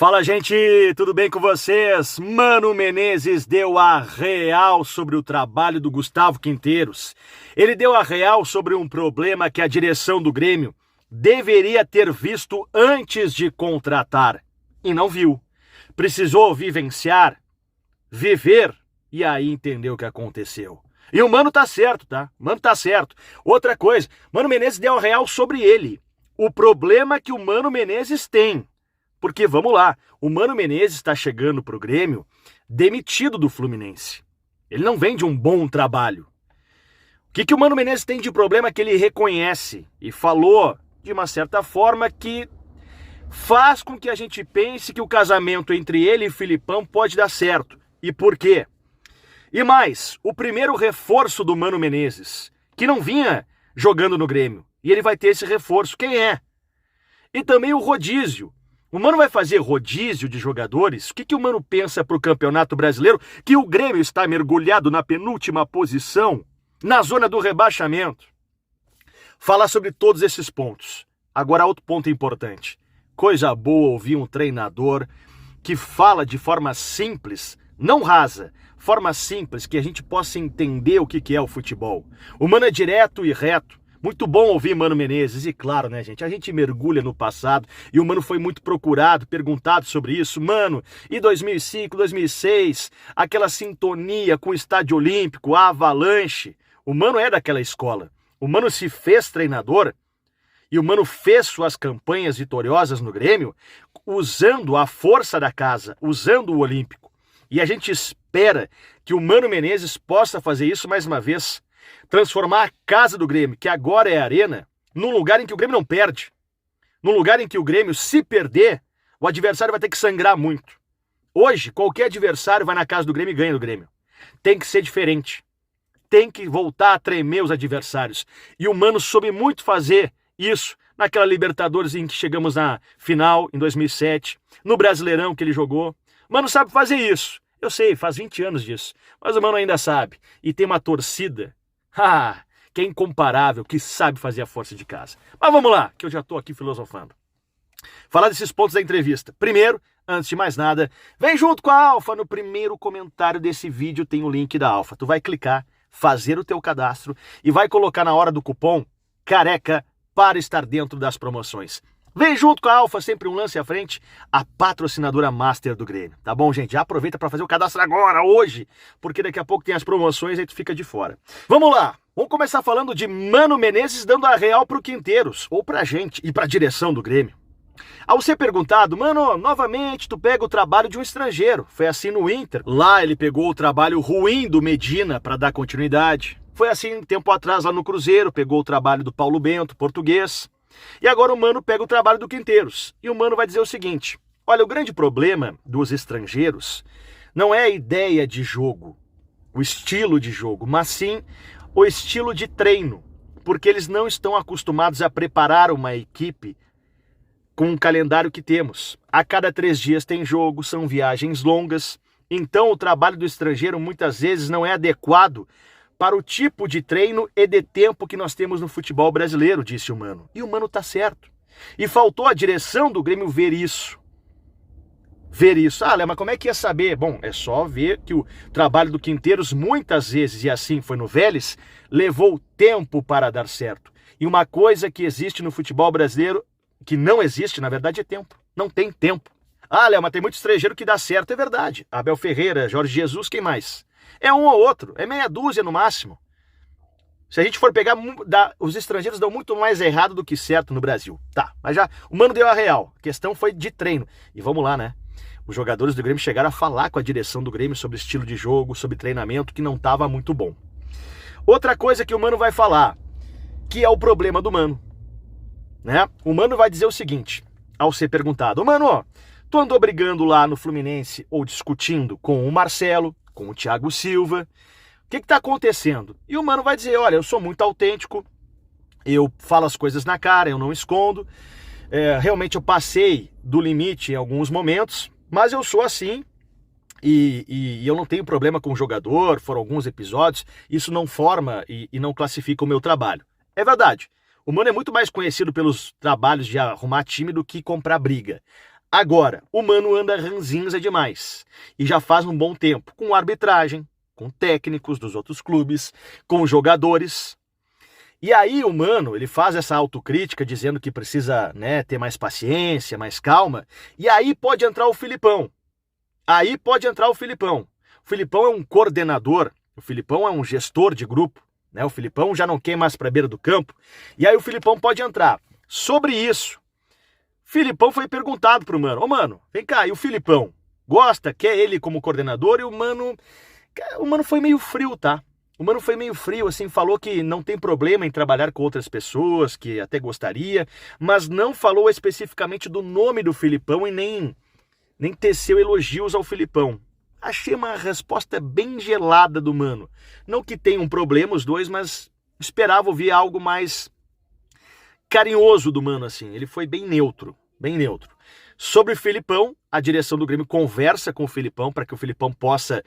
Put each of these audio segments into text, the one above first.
Fala, gente, tudo bem com vocês? Mano Menezes deu a real sobre o trabalho do Gustavo Quinteiros. Ele deu a real sobre um problema que a direção do Grêmio deveria ter visto antes de contratar e não viu. Precisou vivenciar, viver e aí entender o que aconteceu. E o Mano tá certo, tá? O Mano tá certo. Outra coisa, Mano Menezes deu a real sobre ele. O problema que o Mano Menezes tem. Porque, vamos lá, o Mano Menezes está chegando para o Grêmio demitido do Fluminense. Ele não vem de um bom trabalho. O que o Mano Menezes tem de problema que ele reconhece e falou de uma certa forma que faz com que a gente pense que o casamento entre ele e Filipão pode dar certo. E por quê? E mais, o primeiro reforço do Mano Menezes, que não vinha jogando no Grêmio, e ele vai ter esse reforço, quem é? E também o rodízio. O Mano vai fazer rodízio de jogadores? O que o Mano pensa para o Campeonato Brasileiro? Que o Grêmio está mergulhado na penúltima posição, na zona do rebaixamento. Falar sobre todos esses pontos. Agora, outro ponto importante. Coisa boa ouvir um treinador que fala de forma simples, não rasa, forma simples, que a gente possa entender o que é o futebol. O Mano é direto e reto. Muito bom ouvir Mano Menezes, e claro, né, gente, a gente mergulha no passado, e o Mano foi muito procurado, perguntado sobre isso. Mano, e 2005, 2006, aquela sintonia com o Estádio Olímpico, a Avalanche, o Mano é daquela escola. O Mano se fez treinador, e o Mano fez suas campanhas vitoriosas no Grêmio, usando a força da casa, usando o Olímpico. E a gente espera que o Mano Menezes possa fazer isso mais uma vez, transformar a casa do Grêmio, que agora é a Arena, num lugar em que o Grêmio não perde. Num lugar em que o Grêmio, se perder, o adversário vai ter que sangrar muito. Hoje, qualquer adversário vai na casa do Grêmio e ganha do Grêmio. Tem que ser diferente. Tem que voltar a tremer os adversários. E o Mano soube muito fazer isso naquela Libertadores em que chegamos na final, em 2007, no Brasileirão que ele jogou. O Mano sabe fazer isso. Eu sei, faz 20 anos disso. Mas o Mano ainda sabe. E tem uma torcida que é incomparável, que sabe fazer a força de casa. Mas vamos lá, que eu já estou aqui filosofando. Falar desses pontos da entrevista. Primeiro, antes de mais nada, vem junto com a Alfa. No primeiro comentário desse vídeo tem o link da Alfa. Tu vai clicar, fazer o teu cadastro e vai colocar na hora do cupom CARECA para estar dentro das promoções. Vem junto com a Alfa, sempre um lance à frente, a patrocinadora master do Grêmio. Tá bom, gente? Já aproveita para fazer o cadastro agora, hoje, porque daqui a pouco tem as promoções e tu fica de fora. Vamos lá! Vamos começar falando de Mano Menezes dando a real pro Quinteiros, ou pra gente, e pra direção do Grêmio. Ao ser perguntado, Mano, novamente tu pega o trabalho de um estrangeiro. Foi assim no Inter. Lá ele pegou o trabalho ruim do Medina para dar continuidade. Foi assim tempo atrás lá no Cruzeiro, pegou o trabalho do Paulo Bento, português. E agora o Mano pega o trabalho do Quinteiros. E o Mano vai dizer o seguinte: olha, o grande problema dos estrangeiros não é a ideia de jogo, o estilo de jogo, mas sim o estilo de treino. Porque eles não estão acostumados a preparar uma equipe com o calendário que temos. A cada 3 dias tem jogo, são viagens longas. Então o trabalho do estrangeiro muitas vezes não é adequado para o tipo de treino e de tempo que nós temos no futebol brasileiro, disse o Mano. E o Mano tá certo. E faltou a direção do Grêmio ver isso. Ver isso. Ah, Léo, mas como é que ia saber? Bom, é só ver que o trabalho do Quinteiros muitas vezes, e assim foi no Vélez, levou tempo para dar certo. E uma coisa que existe no futebol brasileiro, que não existe, na verdade, é tempo. Não tem tempo. Ah, Léo, mas tem muito estrangeiro que dá certo, é verdade. Abel Ferreira, Jorge Jesus, quem mais? É um ou outro, é meia dúzia no máximo. Se a gente for pegar, os estrangeiros dão muito mais errado do que certo no Brasil. Tá, mas já o Mano deu a real. A questão foi de treino. E vamos lá, né? Os jogadores do Grêmio chegaram a falar com a direção do Grêmio sobre estilo de jogo, sobre treinamento, que não estava muito bom. Outra coisa que o Mano vai falar, que é o problema do Mano. Né? O Mano vai dizer o seguinte, ao ser perguntado: Mano, tu andou brigando lá no Fluminense ou discutindo com o Marcelo, com o Thiago Silva, o que está acontecendo? E o Mano vai dizer: olha, eu sou muito autêntico, eu falo as coisas na cara, eu não escondo, realmente eu passei do limite em alguns momentos, mas eu sou assim e eu não tenho problema com o jogador, foram alguns episódios, isso não forma e não classifica o meu trabalho. É verdade, o Mano é muito mais conhecido pelos trabalhos de arrumar time do que comprar briga. Agora, o Mano anda ranzinza demais. E já faz um bom tempo. Com arbitragem, com técnicos dos outros clubes, com jogadores. E aí o Mano, ele faz essa autocrítica dizendo que precisa, né, ter mais paciência, mais calma. E aí pode entrar o Filipão. O Filipão é um coordenador, o Filipão é um gestor de grupo, né? O Filipão já não quer mais para a beira do campo. E aí o Filipão pode entrar. Sobre isso, Filipão foi perguntado pro Mano: ô Mano, vem cá, e o Filipão? Gosta, quer ele como coordenador? E o Mano foi meio frio, tá? O Mano foi meio frio, assim, falou que não tem problema em trabalhar com outras pessoas, que até gostaria, mas não falou especificamente do nome do Filipão e nem teceu elogios ao Filipão. Achei uma resposta bem gelada do Mano. Não que tenham problema os dois, mas esperava ouvir algo mais carinhoso do Mano, assim. Ele foi bem neutro, bem neutro. Sobre o Filipão, a direção do Grêmio conversa com o Filipão para que o Filipão possa,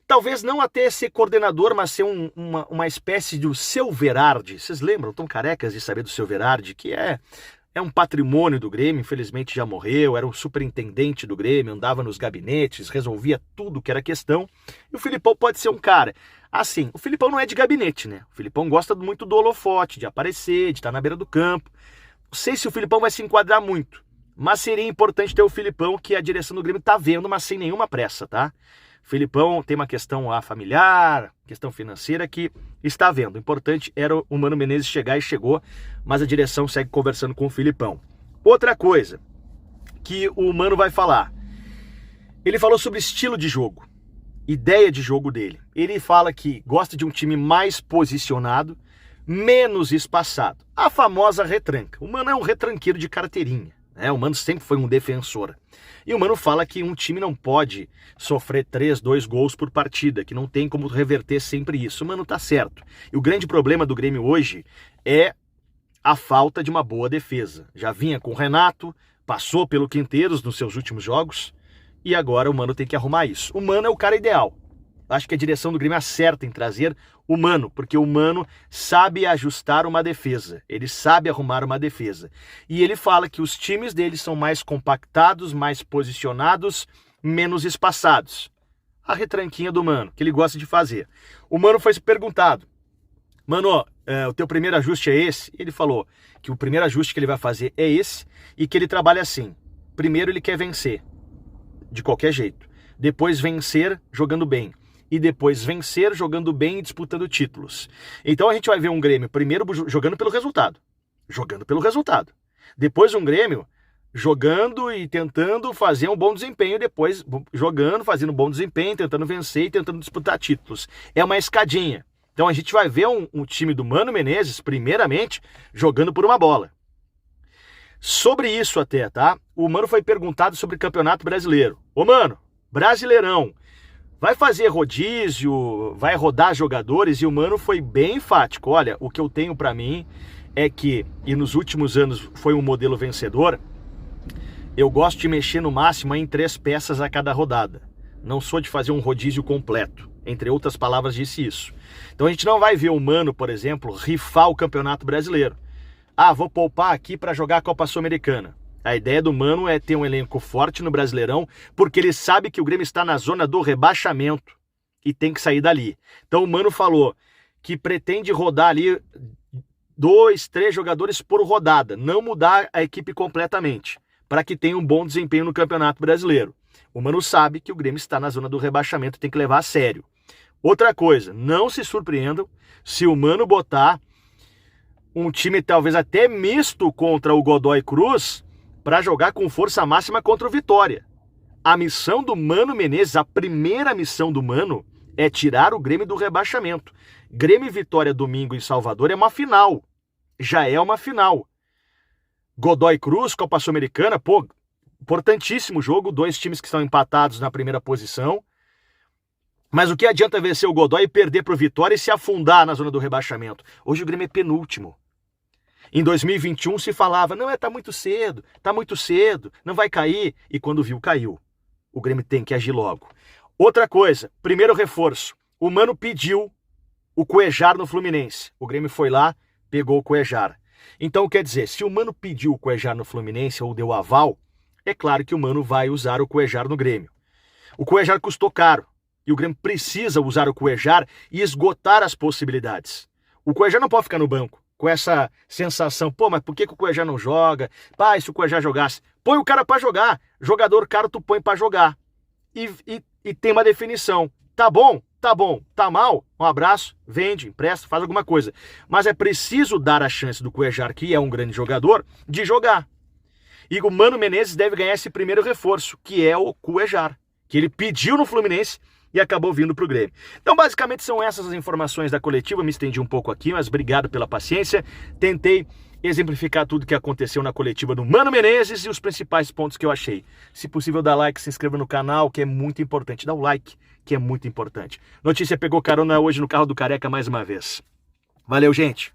talvez não até ser coordenador, mas ser uma espécie de Seu Verardi. Vocês lembram? Estão carecas de saber do Seu Verardi, que é um patrimônio do Grêmio, infelizmente já morreu, era o superintendente do Grêmio, andava nos gabinetes, resolvia tudo que era questão. E o Filipão pode ser um cara. Assim, o Filipão não é de gabinete, né? O Filipão gosta muito do holofote, de aparecer, de estar na beira do campo. Não sei se o Filipão vai se enquadrar muito, mas seria importante ter o Filipão, que a direção do Grêmio tá vendo, mas sem nenhuma pressa, tá? O Filipão tem uma questão lá familiar, questão financeira que está vendo. O importante era o Mano Menezes chegar e chegou, mas a direção segue conversando com o Filipão. Outra coisa que o Mano vai falar. Ele falou sobre estilo de jogo, ideia de jogo dele. Ele fala que gosta de um time mais posicionado, menos espaçado. A famosa retranca. O Mano é um retranqueiro de carteirinha. O Mano sempre foi um defensor. E o Mano fala que um time não pode sofrer 2 gols por partida, que não tem como reverter sempre isso. O Mano tá certo. E o grande problema do Grêmio hoje é a falta de uma boa defesa. Já vinha com o Renato, passou pelo Quinteiros nos seus últimos jogos, e agora o Mano tem que arrumar isso. O Mano é o cara ideal. Acho que a direção do Grêmio acerta em trazer o Mano, porque o Mano sabe ajustar uma defesa, ele sabe arrumar uma defesa. E ele fala que os times dele são mais compactados, mais posicionados, menos espaçados. A retranquinha do Mano, que ele gosta de fazer. O Mano foi perguntado: Mano, o teu primeiro ajuste é esse? Ele falou que o primeiro ajuste que ele vai fazer é esse e que ele trabalha assim. Primeiro ele quer vencer, de qualquer jeito. Depois vencer jogando bem. E depois vencer jogando bem e disputando títulos. Então a gente vai ver um Grêmio primeiro jogando pelo resultado. Depois um Grêmio jogando e tentando fazer um bom desempenho, depois jogando, fazendo um bom desempenho, tentando vencer e tentando disputar títulos. É uma escadinha. Então a gente vai ver um time do Mano Menezes, primeiramente, jogando por uma bola. Sobre isso até, tá? O Mano foi perguntado sobre o Campeonato Brasileiro. Ô Mano, Brasileirão, vai fazer rodízio, vai rodar jogadores? E o Mano foi bem enfático. Olha, o que eu tenho pra mim é que, e nos últimos anos foi um modelo vencedor, eu gosto de mexer no máximo em 3 peças a cada rodada. Não sou de fazer um rodízio completo. Entre outras palavras, disse isso. Então a gente não vai ver o Mano, por exemplo, rifar o Campeonato Brasileiro. Ah, vou poupar aqui pra jogar a Copa Sul-Americana. A ideia do Mano é ter um elenco forte no Brasileirão, porque ele sabe que o Grêmio está na zona do rebaixamento e tem que sair dali. Então o Mano falou que pretende rodar ali 2, 3 jogadores por rodada, não mudar a equipe completamente, para que tenha um bom desempenho no Campeonato Brasileiro. O Mano sabe que o Grêmio está na zona do rebaixamento e tem que levar a sério. Outra coisa, não se surpreendam se o Mano botar um time talvez até misto contra o Godoy Cruz para jogar com força máxima contra o Vitória. A missão do Mano Menezes, a primeira missão do Mano, é tirar o Grêmio do rebaixamento. Grêmio e Vitória domingo em Salvador é uma final. Já é uma final. Godoy Cruz, Copa Sul-Americana, pô, importantíssimo jogo, 2 times que estão empatados na primeira posição. Mas o que adianta vencer o Godoy e perder para o Vitória e se afundar na zona do rebaixamento? Hoje o Grêmio é penúltimo. Em 2021 se falava, não, tá muito cedo, não vai cair. E quando viu, caiu. O Grêmio tem que agir logo. Outra coisa, primeiro reforço. O Mano pediu o Cuéllar no Fluminense. O Grêmio foi lá, pegou o Cuéllar. Então, quer dizer, se o Mano pediu o Cuéllar no Fluminense ou deu aval, é claro que o Mano vai usar o Cuéllar no Grêmio. O Cuéllar custou caro e o Grêmio precisa usar o Cuéllar e esgotar as possibilidades. O Cuéllar não pode ficar no banco com essa sensação, pô, mas por que o Cuéllar não joga? Pá, e se o Cuéllar jogasse? Põe o cara pra jogar. Jogador caro tu põe pra jogar. E tem uma definição. Tá bom? Tá bom. Tá mal? Um abraço, vende, empresta, faz alguma coisa. Mas é preciso dar a chance do Cuéllar, que é um grande jogador, de jogar. E o Mano Menezes deve ganhar esse primeiro reforço, que é o Cuéllar, que ele pediu no Fluminense e acabou vindo para o Grêmio. Então, basicamente, são essas as informações da coletiva. Me estendi um pouco aqui, mas obrigado pela paciência. Tentei exemplificar tudo que aconteceu na coletiva do Mano Menezes e os principais pontos que eu achei. Se possível, dá like, se inscreva no canal, que é muito importante. Dá o like, que é muito importante. Notícia pegou carona hoje no carro do Careca mais uma vez. Valeu, gente!